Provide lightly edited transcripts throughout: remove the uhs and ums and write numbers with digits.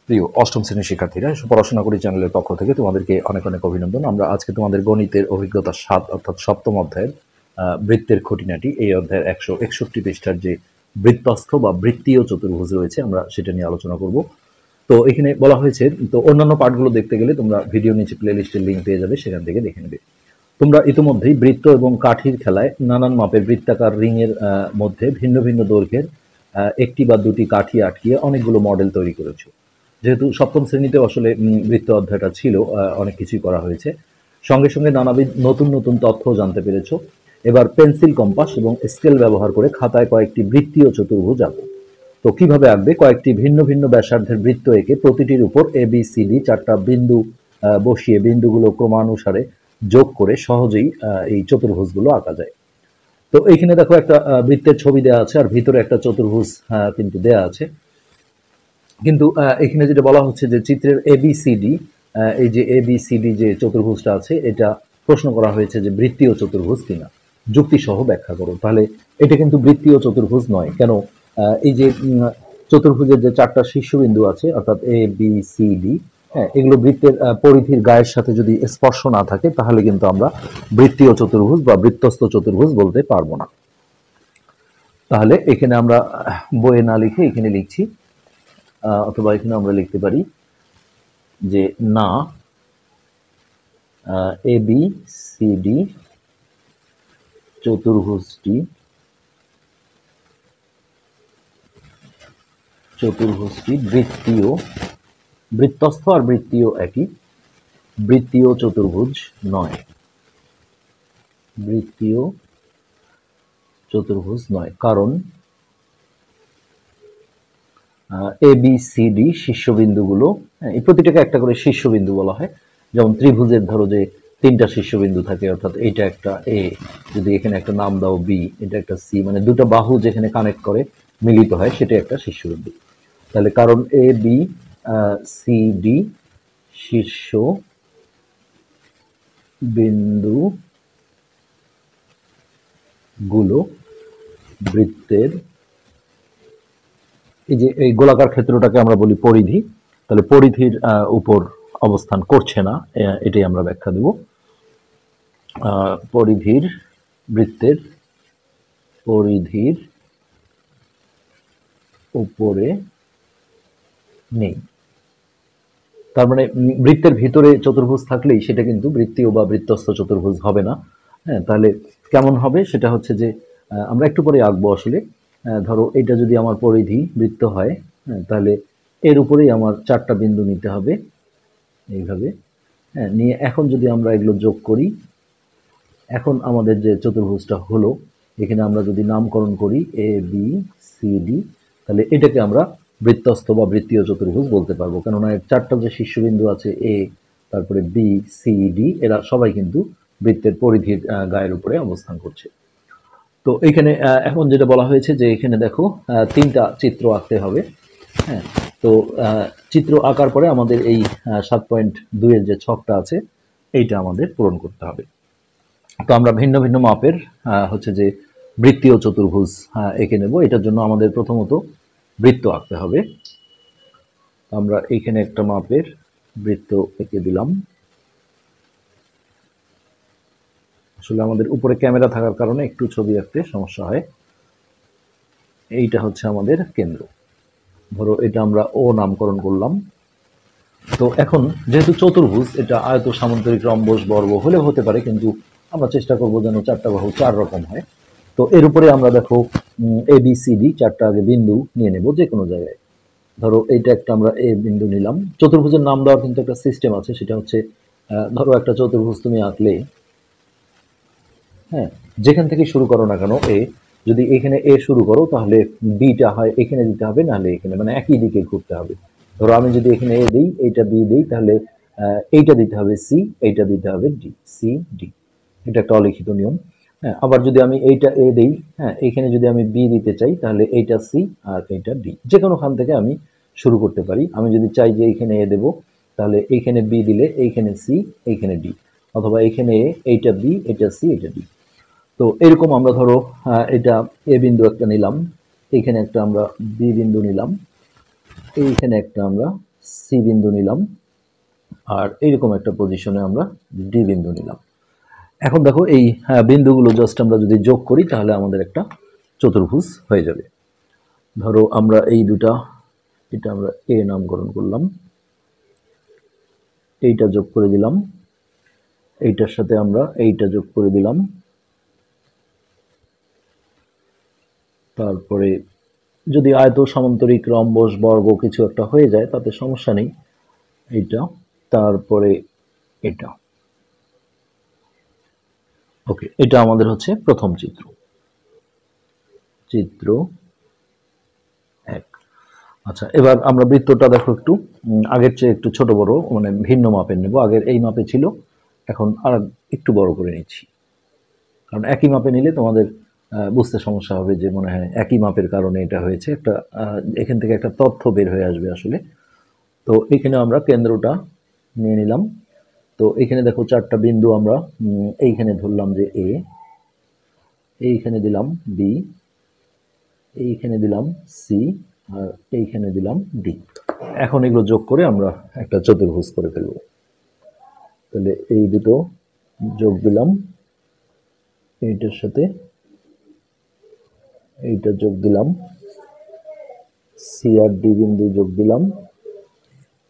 প্রিয় অষ্টম শ্রেণীর শিক্ষার্থীরা, পড়াশোনা করি চ্যানেলের পক্ষ থেকে তোমাদেরকে অনেক অনেক অভিনন্দন। আমরা আজকে তোমাদের গণিতের অভিজ্ঞতা ৭ অর্থাৎ সপ্তম অধ্যায়ের বৃত্তের খুঁটিনাটি, এই অধ্যায়ের ১৬১ পৃষ্ঠার যে বৃত্তস্থ বা বৃত্তীয় চতুর্ভুজ রয়েছে আমরা সেটা নিয়ে আলোচনা করব। তো এখানে বলা হয়েছে, তো অন্যান্য পার্টগুলো দেখতে গেলে তোমরা ভিডিও নিচে প্লে লিস্টের লিঙ্ক পেয়ে যাবে, সেখান থেকে দেখে নেবে। তোমরা ইতিমধ্যেই বৃত্ত এবং কাঠির খেলায় নানান মাপের বৃত্তাকার রিংয়ের মধ্যে ভিন্ন ভিন্ন দৈর্ঘ্যের একটি বা দুটি কাঠি আটকিয়ে অনেকগুলো মডেল তৈরি করেছো। যেহেতু সপ্তম শ্রেণীতে আসলে বৃত্ত অধ্যায়টা ছিল, অনেক কিছুই করা হয়েছে, সঙ্গে সঙ্গে নানাবিধ নতুন নতুন তথ্য জানতে পেরেছো। এবার পেন্সিল, কম্পাস এবং স্কেল ব্যবহার করে খাতায় কয়েকটি বৃত্তীয় চতুর্ভুজ আঁকো। তো কিভাবে আঁকবে? কয়েকটি ভিন্ন ভিন্ন ব্যাসার্ধের বৃত্ত এঁকে প্রতিটির উপর ABCD 4টা বিন্দু বসিয়ে বিন্দুগুলো ক্রমানুসারে যোগ করে সহজেই এই চতুর্ভুজগুলো আঁকা যায়। তো এইখানে দেখো একটা বৃত্তের ছবি দেওয়া আছে আর ভিতরে একটা চতুর্ভুজ কিন্তু দেওয়া আছে। কিন্তু এখানে যেটা বলা হচ্ছে যে চিত্রের ABCD, এই যে ABCD যে চতুর্ভুজটা আছে এটা প্রশ্ন করা হয়েছে যে বৃত্তীয় চতুর্ভুজ কিনা, যুক্তি সহ ব্যাখ্যা করো। তাহলে এটা কিন্তু বৃত্তীয় চতুর্ভুজ নয়। কেন? এই যে চতুর্ভুজের যে 4টা শীর্ষবিন্দু আছে অর্থাৎ ABCD, হ্যাঁ, এগুলো বৃত্তের পরিধির গায়ের সাথে যদি স্পর্শ না থাকে তাহলে কিন্তু আমরা বৃত্তীয় চতুর্ভুজ বা বৃত্তস্থ চতুর্ভুজ বলতে পারবো না। তাহলে এখানে আমরা বইয়ে না লিখে এখানে লিখছি, অথবা এখানে আমরা লিখতে পারি যে না ABCD চতুর্ভুজটি বৃত্তীয়, বৃত্তস্থ আর বৃত্তীয় একই, বৃত্তীয় চতুর্ভুজ নয়, বৃত্তীয় চতুর্ভুজ নয়। কারণ ABCD শীর্ষবিন্দুগুলো, এই প্রতিটাকে একটা করে শীর্ষবিন্দু বলা হয়। যেমন ত্রিভুজের ধরো যে 3টা শীর্ষবিন্দু থাকে, অর্থাৎ এটা একটা A, যদি এখানে একটা নাম দাও B, এটা একটা C, মানে দুটো বাহু যেখানে কানেক্ট করে মিলিত হয় সেটা একটা শীর্ষবিন্দু। তাহলে কারণ ABCD শীর্ষ বিন্দু গুলো বৃত্তের, এই যে এই গোলাকার ক্ষেত্রটাকে আমরা বলি পরিধি, তাহলে পরিধির উপর অবস্থান করছে না, এটাই আমরা ব্যাখ্যা দেব। পরিধির, বৃত্তের পরিধির উপরে নেই। তার মানে বৃত্তের ভিতরে চতুর্ভুজ থাকলেই সেটা কিন্তু বৃত্তীয় বা বৃত্তস্থ চতুর্ভুজ হবে না। হ্যাঁ, তাহলে কেমন হবে সেটা হচ্ছে যে আমরা একটু পরে আঁকবো আসলে। ধরো এটা যদি আমার পরিধি বৃত্ত হয়, হ্যাঁ, তাহলে এর উপরেই আমার 4টা বিন্দু নিতে হবে এইভাবে। হ্যাঁ, নিয়ে এখন যদি আমরা এগুলো যোগ করি, এখন আমাদের যে চতুর্ভুজটা হলো, এখানে আমরা যদি নামকরণ করি ABCD, তাহলে এটাকে আমরা বৃত্তস্থ বা বৃত্তীয় চতুর্ভুজ বলতে পারবো। কেননা এর 4টা যে শীর্ষবিন্দু আছে A, তারপরে BCD, এরা সবাই কিন্তু বৃত্তের পরিধির গায়ের উপরে অবস্থান করছে। তো এখানে এখন যেটা বলা হয়েছে যে এখানে দেখো 3টা চিত্র আঁকতে হবে। হ্যাঁ, তো চিত্র আঁকার পরে আমাদের এই 7.2 এর যে ছকটা আছে এইটা আমাদের পূরণ করতে হবে। তো আমরা ভিন্ন ভিন্ন মাপের হচ্ছে যে বৃত্তীয় চতুর্ভুজ এঁকে নেব। এটার জন্য আমাদের প্রথমত বৃত্ত আঁকতে হবে। আমরা এইখানে একটা মাপের বৃত্ত এঁকে দিলাম। আসলে আমাদের উপরে ক্যামেরা থাকার কারণে একটু ছবি আঁকতে সমস্যা হয়। এইটা হচ্ছে আমাদের কেন্দ্র। ধরো এটা আমরা O নামকরণ করলাম। তো এখন যেহেতু চতুর্ভুজ, এটা আয়ত, সামান্তরিক, রম্বস, বর্গ হলেও হতে পারে, কিন্তু আমরা চেষ্টা করব যেন 4টা বাহু 4 রকম হয়। তো এর উপরে আমরা দেখো ABCD 4টা আগে বিন্দু নিয়ে নেব যে কোনো জায়গায়। ধরো এইটা একটা আমরা A বিন্দু নিলাম। চতুর্ভুজের নাম দেওয়ার কিন্তু একটা সিস্টেম আছে, সেটা হচ্ছে ধরো একটা চতুর্ভুজ তুমি আঁকলে, হ্যাঁ, যেখান থেকে শুরু করো না কেন A, যদি এখানে A শুরু করো তাহলে Bটা হয় এখানে দিতে হবে, নাহলে এখানে, মানে একই দিকে ঘুরতে হবে। ধরো আমি যদি এখানে A দিই, এইটা B দিই, তাহলে এইটা দিতে হবে C, এইটা দিতে হবে D, C D। এটা একটা অলিখিত নিয়ম। হ্যাঁ, আবার যদি আমি এইটা A দিই, হ্যাঁ, এখানে যদি আমি B দিতে চাই তাহলে এইটা C আর এইটা D, যে কোনো খান থেকে আমি শুরু করতে পারি। আমি যদি চাই যে এইখানে A দেব, তাহলে এইখানে B দিলে এইখানে C, এইখানে D, অথবা এইখানে A, এইটা B, এটা C, এটা D। তো এরকম আমরা ধরো এটা A বিন্দু একটা নিলাম, এইখানে একটা আমরা B বিন্দু নিলাম, এইখানে একটা আমরা সি বিন্দু নিলাম, আর এইরকম একটা পজিশনে আমরা ডি বিন্দু নিলাম। এখন দেখো এই বিন্দুগুলো জাস্ট আমরা যদি যোগ করি তাহলে আমাদের একটা চতুর্ভুজ হয়ে যাবে। ধরো আমরা এই দুটা, এটা আমরা এ নামকরণ করলাম, এইটা যোগ করে দিলাম, এইটার সাথে আমরা এইটা যোগ করে দিলাম, তারপরে যদি আয়ত সমান্তরিক রম্বস বর্গ কিছু একটা হয়ে যায় তাতে সমস্যা নেই, এইটা, তারপরে এটা। ওকে, এটা আমাদের হচ্ছে প্রথম চিত্র, চিত্র 1। আচ্ছা, এবার আমরা বৃত্তটা দেখো একটু আগের চেয়ে একটু ছোট বড় মানে ভিন্ন মাপের নেব। আগের এই মাপে ছিল, এখন আর একটু বড় করে নিচ্ছি, কারণ একই মাপে নিলে তোমাদের বুঝতে সমস্যা হবে যে মনে হয় একই মাপের কারণে এটা হয়েছে। একটা এখান থেকে একটা তথ্য বের হয়ে আসবে আসলে। তো এখানে আমরা কেন্দ্রটা নিয়ে নিলাম। তো এখানে দেখো চারটা বিন্দু আমরা এইখানে ধরলাম যে এ, এইখানে দিলাম বি, এইখানে দিলাম সি, আর এইখানে দিলাম ডি। এখন এগুলো যোগ করে আমরা একটা চতুর্ভুজ করে ফেলব। তাহলে এই দুটো যোগ দিলাম, এইটার সাথে এইটা যোগ দিলাম, সি আর ডি বিন্দু যোগ দিলাম,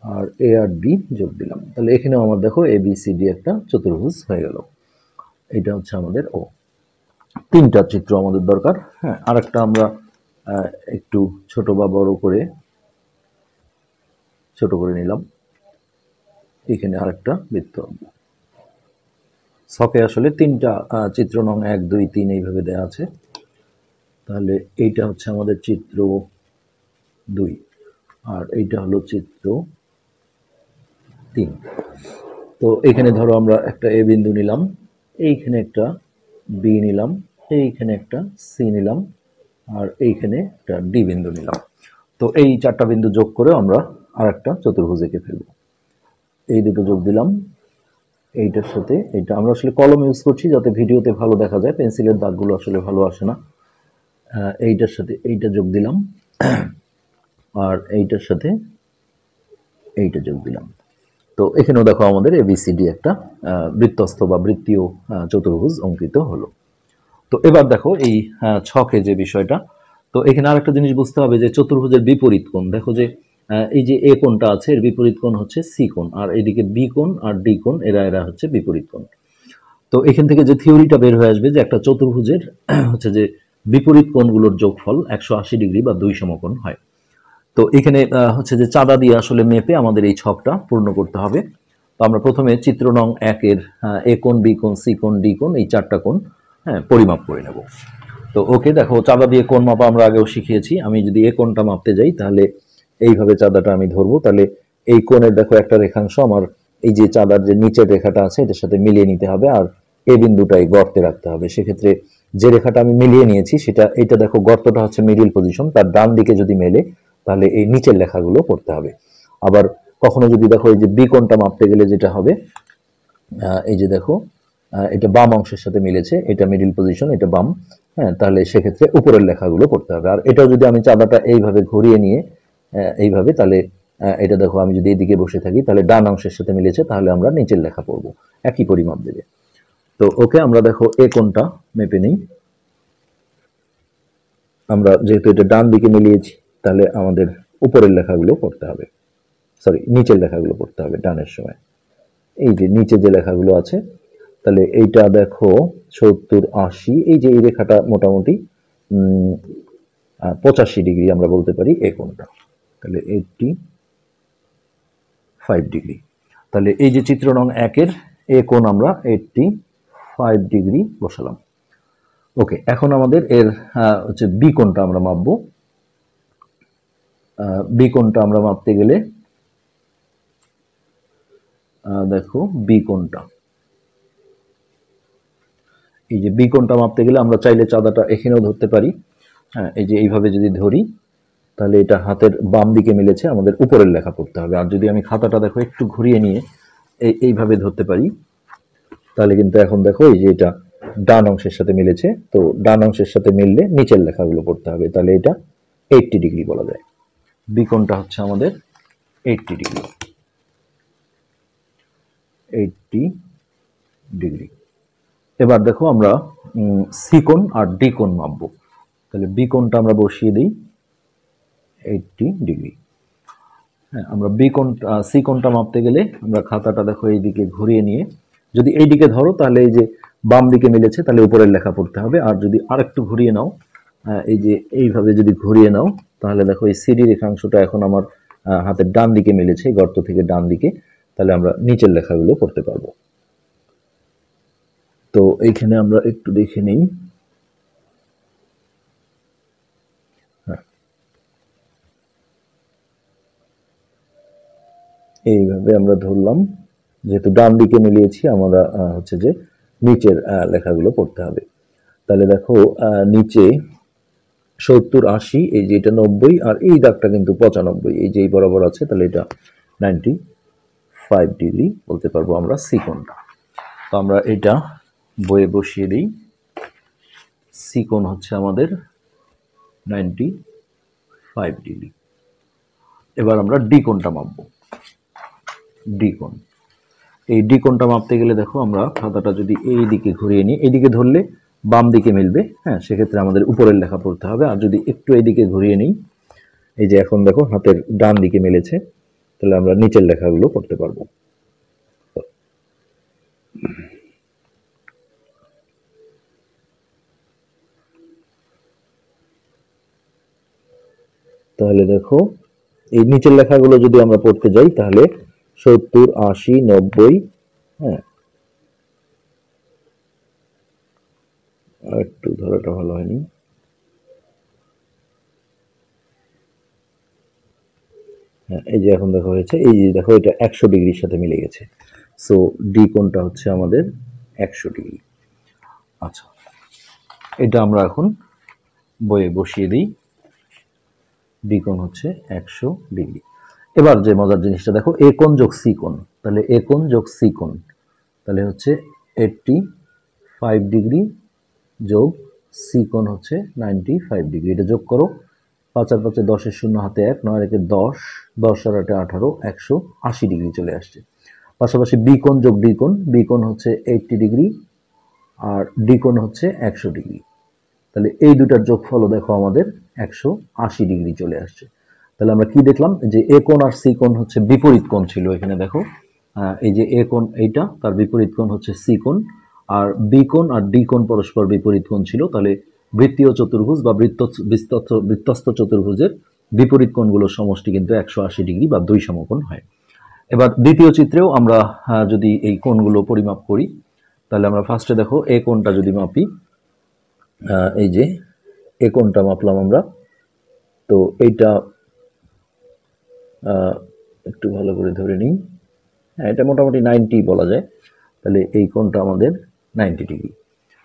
আর এ আর ডি যোগ দিলাম। তাহলে এখানেও আমার দেখো এ বি সি ডি একটা চতুর্ভুজ হয়ে গেল। এটা হচ্ছে আমাদের ও। তিনটা চিত্র আমাদের দরকার। হ্যাঁ, আর একটা আমরা একটু ছোট বা বড় করে নিলাম। এখানে আরেকটা বৃত্ত। ছকে আসলে তিনটা চিত্র নং 1, 2, 3 এইভাবে দেওয়া আছে। তাহলে এইটা হচ্ছে আমাদের চিত্র 2, আর এইটা হলো চিত্র 3। তো এখানে ধরো আমরা একটা এ বিন্দু নিলাম, এইখানে একটা বি নিলাম, এইখানে একটা সি নিলাম, আর এইখানে একটা ডি বিন্দু নিলাম। তো এই চারটা বিন্দু যোগ করে আমরা আর একটা চতুর্ভুজ এঁকে ফেলব। এই দুটো যোগ দিলাম, এইটার সাথে এইটা। আমরা আসলে কলম ইউজ করছি যাতে ভিডিওতে ভালো দেখা যায়, পেন্সিলের দাগগুলো আসলে ভালো আসে না। এইটার সাথে এইটা যোগ দিলাম, আর এইটার সাথে এইটা যোগ দিলাম। তো এখানেও দেখো আমাদের এবিসিডি একটা বৃত্তস্থ বা বৃত্তীয় চতুর্ভুজ অঙ্কিত হলো। তো এবার দেখো এই ছকে যে বিষয়টা, তো এখানে আরেকটা জিনিস বুঝতে হবে যে চতুর্ভুজের বিপরীত কোণ। দেখো যে এই যে এ কোণটা আছে এর বিপরীত কোণ হচ্ছে সি কোণ, আর এদিকে বি কোণ আর ডি কোণ এরা হচ্ছে বিপরীত কোণ। তো এখান থেকে যে থিওরিটা বের হয়ে আসবে যে একটা চতুর্ভুজের হচ্ছে যে বিপরীত কোণগুলোর যোগফল 180 ডিগ্রি বা 2 সমকোণ হয়। তো এখানে হচ্ছে যে চাঁদা দিয়ে আসলে মেপে আমাদের এই ছকটা পূর্ণ করতে হবে। তো আমরা প্রথমে চিত্র নং 1 এর এ কোণ, বি কোণ, সি কোণ, ডি কোণ এই চারটা কোণ পরিমাপ করে নেব। তো ওকে, দেখো চাঁদা দিয়ে কোণ মাপা আমরা আগেও শিখিয়েছি। আমি যদি এ কোণটা মাপতে যাই তাহলে এইভাবে চাঁদাটা আমি ধরবো। তাহলে এই কোণের দেখো একটা রেখাংশ আমার এই যে চাঁদার যে নিচের রেখাটা আছে এটার সাথে মিলিয়ে নিতে হবে, আর এ বিন্দুটাই গর্তে রাখতে হবে। সেক্ষেত্রে যে রেখাটা আমি মিলিয়ে নিয়েছি সেটা, এইটা দেখো গর্তটা হচ্ছে মিডিল পজিশন, তার ডান দিকে যদি মেলে তাহলে এই নিচের লেখাগুলো পড়তে হবে। আবার কখনো যদি দেখো এই যে বি কোণটা মাপতে গেলে যেটা হবে, এই যে দেখো এটা বাম অংশের সাথে মিলেছে, এটা মিডিল পজিশন, এটা বাম। হ্যাঁ, তাহলে সেক্ষেত্রে উপরের লেখাগুলো পড়তে হবে। আর এটাও যদি আমি চাঁদাটা এইভাবে ঘুরিয়ে নিয়ে এইভাবে, তাহলে এটা দেখো আমি যদি এদিকে বসে থাকি তাহলে ডান অংশের সাথে মিলেছে, তাহলে আমরা নিচের লেখা পড়বো, একই পরিমাপ দেবে। তো ওকে, আমরা দেখো এ কোণটা মেপে নিই। আমরা যেহেতু এটা ডান দিকে মিলিয়েছি তাহলে আমাদের উপরের লেখাগুলো পড়তে হবে, সরি নিচের লেখাগুলো পড়তে হবে ডানের সময়। এই যে নিচে যে লেখাগুলো আছে, তাহলে এইটা দেখো 70, 80, এই যে এই রেখাটা মোটামুটি 85 ডিগ্রি আমরা বলতে পারি এই কোণটা। তাহলে 85 ডিগ্রি। তাহলে এই যে চিত্র নং 1 এর এ কোণ আমরা 85 ডিগ্রি বসালাম। ওকে, এখন আমাদের এর হচ্ছে বি কোণটা আমরা মাপবো। বি কোণটা আমরা মাপতে গেলে দেখো বি কোণটা, এই যে বি কোণটা মাপতে গেলে আমরা চাইলে চাঁদাটা এখানেও ধরতে পারি। হ্যাঁ, এই যে এইভাবে যদি ধরি তাহলে এটা হাতের বাম দিকে মিলেছে, আমাদের উপরের লেখা পড়তে হবে। আর যদি আমি খাতাটা দেখো একটু ঘুরিয়ে নিয়ে এইভাবে ধরতে পারি তাহলে কিন্তু এখন দেখো এই যে এটা ডান অংশের সাথে মিলেছে। তো ডান অংশের সাথে মিললে নিচের লেখাগুলো পড়তে হবে, তাহলে এটা 80 ডিগ্রি বলা যায়। বি কোণটা হচ্ছে আমাদের 80 ডিগ্রি, 80 ডিগ্রি। এবার দেখো আমরা সি কোণ আর ডি কোণ মাপবো। তাহলে বি কোণটা আমরা বসিয়ে দিই 80 ডিগ্রি। হ্যাঁ, আমরা বি কোণ সি কোণটা মাপতে গেলে আমরা খাতাটা দেখো এইদিকে ঘুরিয়ে নিয়ে, যদি এইদিকে ধরো তাহলে এই যে বাম দিকে মিলেছে তাহলে উপরের লেখা পড়তে হবে, আর যদি আরেকটু ঘুরিয়ে নাও, এই যে এইভাবে যদি ঘুরিয়ে নাও তাহলে দেখো এই সিডি রেখাংশটা এখন আমার হাতের ডান দিকে মিলেছে, গর্ত থেকে ডান দিকে, তাহলে আমরা নিচের লেখাগুলো পড়তে পারবো। তো এইখানে আমরা একটু দেখে নিই। এইভাবে আমরা ধরলাম, যেহেতু ডান দিকে মিলিয়েছি আমরা হচ্ছে যে নিচের লেখাগুলো পড়তে হবে। তাহলে দেখো নিচে 70, 80, এই যে এটা 90, আর এই দাগটা কিন্তু 95, এই যে এই বরাবর আছে, তাহলে এটা 95 ডিগ্রি বলতে পারবো আমরা সি কোণটা। তো আমরা এটা বইয়ে বসিয়ে দিই। সি কোণ হচ্ছে আমাদের 95 ডিগ্রি। এবার আমরা ডি কোণটা মাপবো। ডি কোণ, এই ডি কোণটা মাপতে গেলে দেখো আমরা খাতাটা যদি এই দিকে ঘুরিয়ে নিই, এইদিকে ধরলে বাম দিকে মিলবে, হ্যাঁ, সেক্ষেত্রে আমাদের উপরের লেখা পড়তে হবে। আর যদি একটু এইদিকে ঘুরিয়ে নিই, এই যে এখন দেখো হাতের ডান দিকে মিলেছে, তাহলে আমরা নিচের লেখাগুলো পড়তে পারবো। তাহলে দেখো এই নিচের লেখাগুলো যদি আমরা পড়তে যাই তাহলে 70, 80, 90, হ্যাঁ, একটু ধরাটা ভালো হয়নি, হ্যাঁ, এই যে এখন দেখো হয়েছে, এই যে দেখো এটা 100 ডিগ্রির সাথে মিলে গেছে। সো ডি কোণটা হচ্ছে আমাদের 100 ডিগ্রি। আচ্ছা, এটা আমরা এখন বইয়ে বসিয়ে দিই। ডি কোণ হচ্ছে 100 ডিগ্রি। এবার যে মজার জিনিসটা দেখো, এ কোণ যোগ সি কোণ, তাহলে এ কোণ যোগ সি কোণ তাহলে হচ্ছে 85 ডিগ্রি যোগ সি কোণ হচ্ছে 95 ডিগ্রি। এটা যোগ করো, 5 আর 5 10, 0 হাতে 1, 9 রেখে 10, 10 আর 8 18, 180 ডিগ্রি চলে আসছে। পাশাপাশি বি কোণ যোগ ডি কোণ, বি কোণ হচ্ছে 80 ডিগ্রি আর ডি কোণ হচ্ছে 100 ডিগ্রি। তাহলে এই দুটার যোগফলও দেখো আমাদের 180 ডিগ্রি চলে আসছে। তাহলে আমরা কি দেখলাম, যে এ কোণ আর সি কোণ হচ্ছে বিপরীত কোণ ছিল। এখানে দেখো এই যে এ কোণ এইটা, তার বিপরীত কোণ হচ্ছে সি কোণ, আর বি কোণ আর ডি কোণ পরস্পর বিপরীত কোণ ছিল। তাহলে বৃত্তীয় চতুর্ভুজ বা বৃত্তস্থ চতুর্ভুজের বিপরীত কোণগুলোর সমষ্টি কিন্তু 180 ডিগ্রি বা 2 সমকোণ হয়। এবার দ্বিতীয় চিত্রেও আমরা যদি এই কোণগুলো পরিমাপ করি, তাহলে আমরা ফার্স্টে দেখো এ কোণটা যদি মাপি, এই যে এ কোণটা মাপলাম আমরা, তো এইটা একটু ভালো করে ধরে নিই, হ্যাঁ, এটা মোটামুটি 90 বলা যায়। তাহলে এই কোণটা আমাদের 90 ডিগ্রি।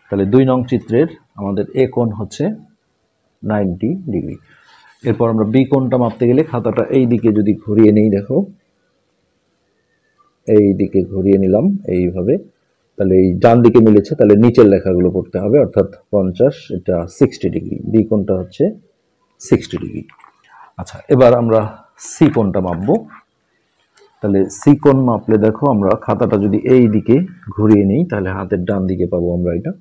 তাহলে 2 নং চিত্রের আমাদের এ কোণ হচ্ছে 90 ডিগ্রি। এরপর আমরা বি কোণটা মাপতে গেলে খাতাটা এই দিকে যদি ঘুরিয়ে নিই, দেখো এই দিকে ঘুরিয়ে নিলাম এইভাবে, তাহলে এই ডান দিকে মিলেছে, তাহলে নিচের লেখাগুলো পড়তে হবে, অর্থাৎ 50, এটা 60 ডিগ্রি, বি কোণটা হচ্ছে 60 ডিগ্রি। আচ্ছা, এবার আমরা সি কোণটা মাপবো। তাহলে সি কোণ মাপলে দেখো আমরা খাতাটা যদি এই দিকে ঘুরিয়ে নিই তাহলে হাতের ডান দিকে পাবো আমরা এটা।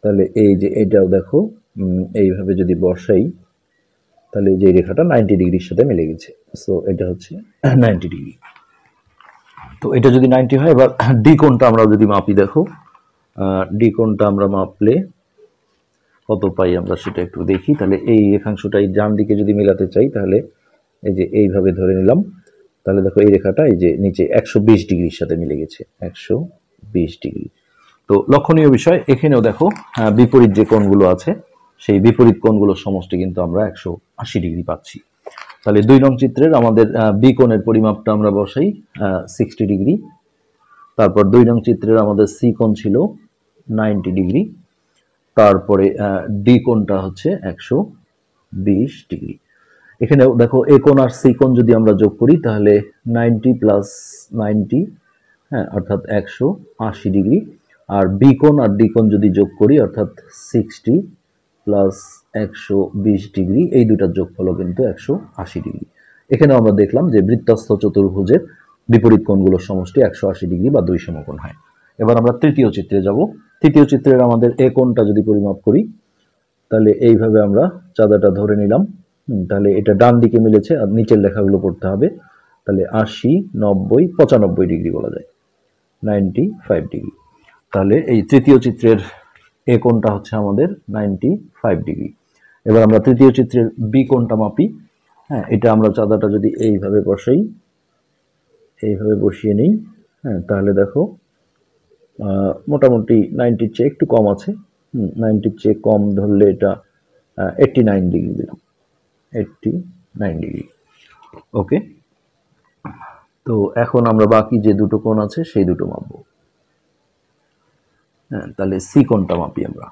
তাহলে এই যে এটাও দেখো এইভাবে যদি বসাই তাহলে এই যে রেখাটা 90 ডিগ্রির সাথে মিলে গেছে। সো এটা হচ্ছে 90 ডিগ্রি। তো এটা যদি 90 হয়, এবার ডি কোণটা আমরা যদি মাপি, দেখো ডি কোণটা আমরা মাপলে কত পাই আমরা সেটা একটু দেখি। তাহলে এই রেখাংশটা এই ডান দিকে যদি মেলাতে চাই তাহলে এই যে এইভাবে ধরে নিলাম, তাহলে দেখো এই রেখাটা এই যে নিচে 120 ডিগ্রির সাথে মিলে গেছে, 120 ডিগ্রি। তো লক্ষণীয় বিষয় এখানেও দেখো বিপরীত যে কোণগুলো আছে সেই বিপরীত কোণগুলোর সমষ্টি কিন্তু আমরা 180 ডিগ্রি পাচ্ছি। তাহলে 2 নং চিত্রের আমাদের বি কোণের পরিমাপটা আমরা বসাই 60 ডিগ্রি। তারপর 2 নং চিত্রের আমাদের সি কোণ ছিল 90 ডিগ্রি। তারপরে ডি কোণটা হচ্ছে 120 ডিগ্রি। এখানে দেখো এ কোণ আর সি কোণ যদি আমরা যোগ করি তাহলে 90 প্লাস 90, হ্যাঁ, অর্থাৎ 180 ডিগ্রি। আর বি কোণ আর ডি কোণ যদি যোগ করি অর্থাৎ 60 প্লাস 120 ডিগ্রি, এই দুটার যোগফলও কিন্তু 180 ডিগ্রি। এখানে আমরা দেখলাম যে বৃত্তস্থ চতুর্ভুজের বিপরীত কোণগুলোর সমষ্টি 180 ডিগ্রি বা 2 সমকোণ হয়। এবার আমরা তৃতীয় চিত্রে যাব। তৃতীয় চিত্রের আমাদের এ কোণটা যদি পরিমাপ করি, তাহলে এইভাবে আমরা চাঁদাটা ধরে নিলাম। তাহলে এটা ডান দিকে মিলেছে, আর নিচের লেখাগুলো পড়তে হবে। তাহলে 80, 90, 95 ডিগ্রি বলা যায়, 95 ডিগ্রি। তাহলে এই তৃতীয় চিত্রের এ কোণটা হচ্ছে আমাদের 95 ডিগ্রি। এবার আমরা তৃতীয় চিত্রের বি কোণটা মাপি। হ্যাঁ, এটা আমরা চাঁদাটা যদি এইভাবে বসাই, এইভাবে বসিয়ে নিই, হ্যাঁ, তাহলে দেখো মোটামুটি 90 চেয়ে একটু কম আছে। 90 চেয়ে কম ধরলে এটা 89 ডিগ্রি দিলাম, 89 ডিগ্রি। ওকে, তো এখন আমরা বাকি যে দুটো কোণ আছে সেই দুটো মাপবো। হ্যাঁ, তাহলে সি কোণটা মাপি আমরা।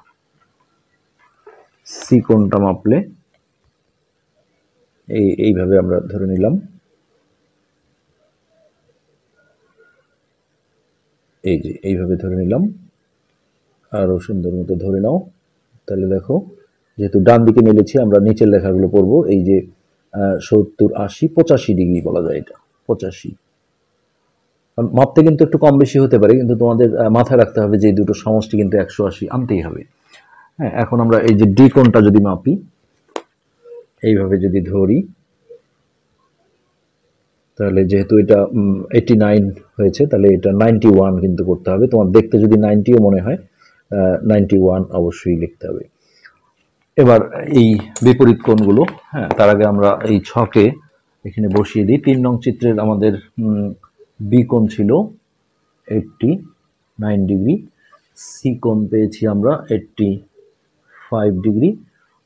সি কোণটা মাপলে এইভাবে আমরা ধরে নিলাম, এই যে এইভাবে ধরে নিলাম, আরো সুন্দর মতো ধরে নাও। তাহলে দেখো, যেহেতু ডান দিকে মিলেছি, আমরা নিচের লেখাগুলো পড়বো। এই যে 70, 80, 85 ডিগ্রি বলা যায় এটা, 85। মাপতে কিন্তু একটু কম বেশি হতে পারে, কিন্তু তোমাদের মাথায় রাখতে হবে যে এই দুটো সমষ্টি কিন্তু 180 আনতেই হবে। হ্যাঁ, এখন আমরা এই যে ডি কোণটা যদি মাপি, এইভাবে যদি ধরি, তাহলে যেহেতু এটা 89 হয়েছে, তাহলে এটা 91 কিন্তু করতে হবে। তোমার দেখতে যদি 90ও মনে হয়, 91 অবশ্যই লিখতে হবে। এবার এই বিপরীত কোণগুলো, হ্যাঁ, তার আগে আমরা এই ছকে এখানে বসিয়ে দিই। 3 নং চিত্রের আমাদের বি কোণ ছিল 89 ডিগ্রি, সি কোণ পেয়েছি আমরা 85 ডিগ্রি,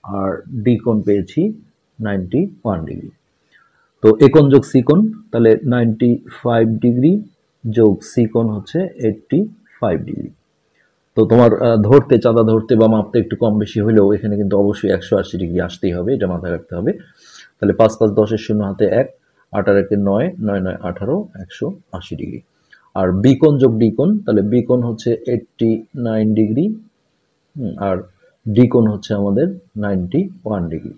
আর ডি কোণ পেয়েছি 91 ডিগ্রি। তো এ কোণ যোগ সি কোণ, তাহলে 95 ডিগ্রি যোগ সি কোণ হচ্ছে 85 ডিগ্রি। তো তোমার ধরতে, চাঁদা ধরতে বা মাপতে একটু কম বেশি হলেও এখানে কিন্তু অবশ্যই 180 ডিগ্রি আসতেই হবে, এটা মাথায় রাখতে হবে। তাহলে 5 5 10 শূন্য হাতে 1, 8 আর 1 9, 9 9 18, 180 ডিগ্রি। আর বি কোণ যোগ ডি কোণ, তাহলে বি কোণ হচ্ছে 89 ডিগ্রি, আর ডি কোণ হচ্ছে আমাদের 91 ডিগ্রি।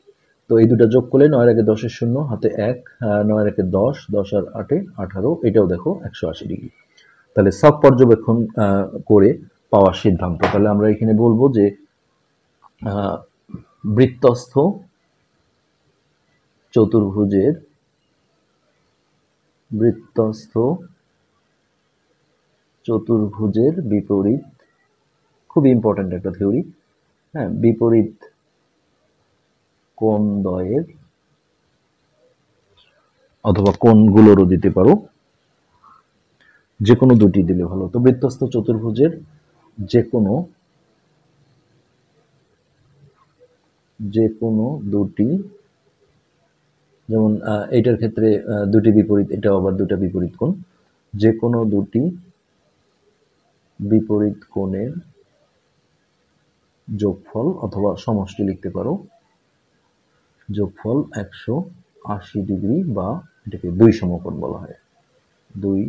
তো এই দুটো যোগ করলে 9 এর 10 শূন্য হাতে 1, 9 এর 10, 10 আর 8 18, এটাও দেখো 180 ডিগ্রি। তাহলে সব পর্যবেক্ষণ করে পাওয়ার সিদ্ধান্ত, তাহলে আমরা এখানে বলবো যে বৃত্তস্থ চতুর্ভুজের বিপরীত, খুব ইম্পর্টেন্ট একটা থিওরি, হ্যাঁ, বিপরীত কোণদ্বয়ের, অথবা কোণগুলোরও দিতে পারো, যে কোনো দুটি দিলে ভালো। তো বৃত্তস্থ চতুর্ভুজের যে কোনো দুটি, যেমন এটার ক্ষেত্রে দুটি বিপরীত, এটাও আবার দুটা বিপরীত কোণ, যে কোনো দুটি বিপরীত কোণের যোগফল অথবা সমষ্টি লিখতে পারো, যোগফল 180 ডিগ্রি, বা এটাকে 2 সমকোণ বলা হয়, 2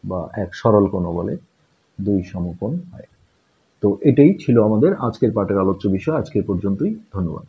বা এক সরল কোণও বলে, 2 সমকোণ হয়। তো এটাই ছিল আমাদের আজকের পাঠের আলোচ্য বিষয়। আজকের পর্যন্তই, ধন্যবাদ।